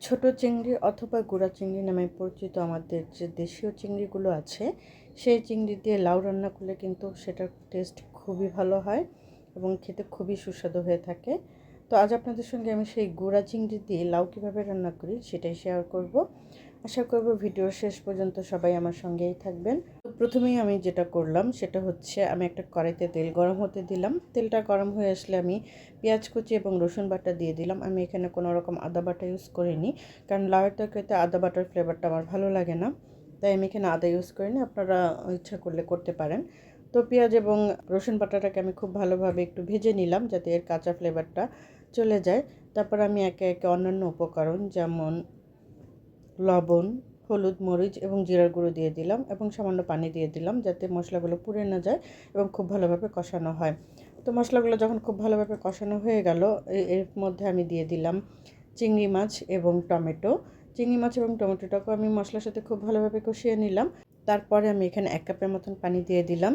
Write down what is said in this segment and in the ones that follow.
ছোট চিংড়ি অথবা গুঁড়া চিংড়ি নামে পরিচিত আমাদের যে দেশীয় চিংড়িগুলো আছে, সেই চিংড়ি দিয়ে লাউ রান্না করলে কিন্তু সেটার টেস্ট খুবই ভালো হয় এবং খেতে খুবই সুস্বাদু হয়ে থাকে। তো আজ আপনাদের সঙ্গে আমি সেই গুঁড়া চিংড়ি দিয়ে লাউ কীভাবে রান্না করি সেটাই শেয়ার করব। আশা করব ভিডিওর শেষ পর্যন্ত সবাই আমার সঙ্গেই থাকবেন। তো প্রথমেই আমি যেটা করলাম সেটা হচ্ছে আমি একটা কড়াইতে তেল গরম হতে দিলাম। তেলটা গরম হয়ে আসলে আমি পেঁয়াজ কুচি এবং রসুন বাটা দিয়ে দিলাম। আমি এখানে কোনো রকম আদা বাটা ইউজ করিনি, কারণ লাউয়ের তরকারিতে আদা বাটার ফ্লেভারটা আমার ভালো লাগে না, তাই আমি এখানে আদা ইউজ করিনি। আপনারা ইচ্ছা করলে করতে পারেন। তো পেঁয়াজ এবং রসুন বাটাটাকে আমি খুব ভালোভাবে একটু ভেজে নিলাম যাতে এর কাঁচা ফ্লেভারটা চলে যায়। তারপর আমি একে একে অন্যান্য উপকরণ যেমন লবণ, হলুদ, মরিচ এবং জিরার গুঁড়ো দিয়ে দিলাম এবং সামান্য পানি দিয়ে দিলাম যাতে মশলাগুলো পুড়ে না যায় এবং খুব ভালোভাবে কষানো হয়। তো মশলাগুলো যখন খুব ভালোভাবে কষানো হয়ে গেল, এর মধ্যে আমি দিয়ে দিলাম চিংড়ি মাছ এবং টমেটো। চিংড়ি মাছ এবং টমেটোটাকেও আমি মশলার সাথে খুব ভালোভাবে কষিয়ে নিলাম। তারপরে আমি এখানে 1 কাপের মতন পানি দিয়ে দিলাম।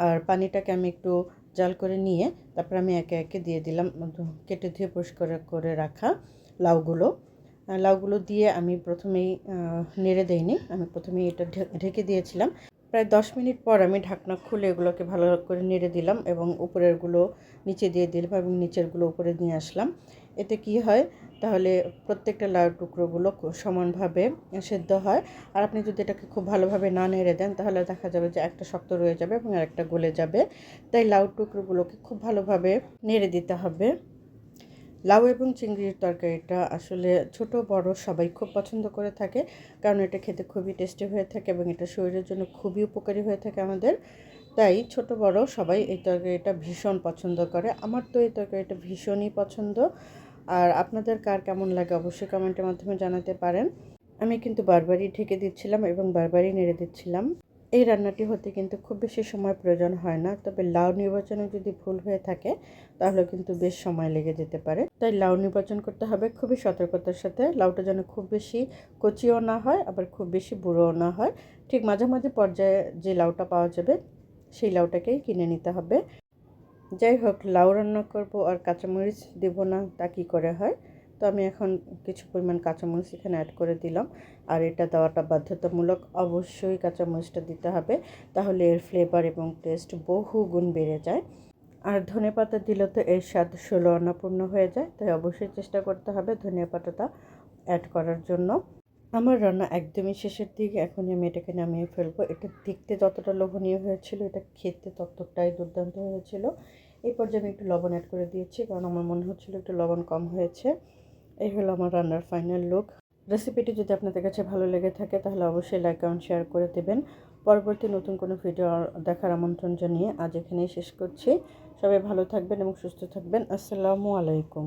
আর পানিটাকে আমি একটু জাল করে নিয়ে তারপর আমি একে একে দিয়ে দিলাম কেটে ধুয়ে পরিষ্কার করে রাখা লাউগুলো। লাউগুলো দিয়ে আমি প্রথমেই নেড়ে দেইনি, আমি প্রথমেই এটা ঢেকে দিয়েছিলাম। প্রায় 10 মিনিট পর আমি ঢাকনা খুলে এগুলোকে ভালো করে নেড়ে দিলাম এবং উপরেরগুলো নিচে দিয়ে দিলাম এবং নিচেরগুলো উপরে নিয়ে আসলাম। এতে কি হয়, তাহলে প্রত্যেকটা লাউর টুকরোগুলো সমানভাবে সেদ্ধ হয়। আর আপনি যদি এটাকে খুব ভালোভাবে না নেড়ে দেন তাহলে দেখা যাবে যে একটা শক্ত রয়ে যাবে এবং আরেকটা গলে যাবে। তাই লাউর টুকরোগুলোকে খুব ভালোভাবে নেড়ে দিতে হবে। লাউ এবং চিংড়ির তরকারিটা আসলে ছোট বড় সবাই খুব পছন্দ করে থাকে, কারণ এটা খেতে খুবই টেস্টি হয়ে থাকে এবং এটা শরীরের জন্য খুবই উপকারী হয়ে থাকে আমাদের। তাই ছোট বড় সবাই এই তরকারিটা ভীষণ পছন্দ করে। আমার তো এই তরকারিটা ভীষণই পছন্দ। আর আপনাদের কার কেমন লাগে অবশ্যই কমেন্টের মাধ্যমে জানাতে পারেন। আমি কিন্তু বারবারই ঢেকে দিচ্ছিলাম এবং বারবারই নেড়ে দিচ্ছিলাম। এই রান্নাটি হতে কিন্তু খুব বেশি সময় প্রয়োজন হয় না, তবে লাউ নির্বাচনে যদি ভুল হয়ে থাকে তাহলে কিন্তু বেশ সময় লেগে যেতে পারে। তাই লাউ নির্বাচন করতে হবে খুবই সতর্কতার সাথে। লাউটা যেন খুব বেশি কচিও না হয় আবার খুব বেশি বুড়োও না হয়, ঠিক মাঝামাঝি পর্যায়ে যে লাউটা পাওয়া যাবে সেই লাউটাকেই কিনে নিতে হবে। যাই হোক, লাউ রান্না করব আর কাঁচামরিচ দেব না তা কী করে হয়। তো আমি এখন কিছু পরিমাণ কাঁচামরিচ এখানে অ্যাড করে দিলাম। আর এটা দেওয়াটা বাধ্যতামূলক, অবশ্যই কাঁচামরিচটা দিতে হবে, তাহলে এর ফ্লেভার এবং টেস্ট বহু গুণ বেড়ে যায়। আর ধনেপাতা দিলে তো এর স্বাদ 16 আনা পূর্ণ হয়ে যায়, তাই অবশ্যই চেষ্টা করতে হবে ধনেপাতাটা অ্যাড করার জন্য। আমার রান্না একদমই শেষের দিকে, এখনই আমি এটাকে নামিয়ে ফেলবো। এটা দেখতে যতটা লোভনীয় হয়েছিল, এটা খেতে ততটাই দুর্দান্ত হয়েছিল। এই পর্যায়ে আমি একটু লবণ অ্যাড করে দিয়েছি, কারণ আমার মনে হচ্ছিল একটু লবণ কম হয়েছে। এই হলো আমার রান্নার ফাইনাল লুক। রেসিপিটি যদি আপনাদের কাছে ভালো লেগে থাকে তাহলে অবশ্যই লাইক কমেন্ট শেয়ার করে দেবেন। পরবর্তী নতুন কোনো ভিডিও দেখার আমন্ত্রণ জানিয়ে আজ এখানেই শেষ করছি। সবাই ভালো থাকবেন এবং সুস্থ থাকবেন। আসসালামু আলাইকুম।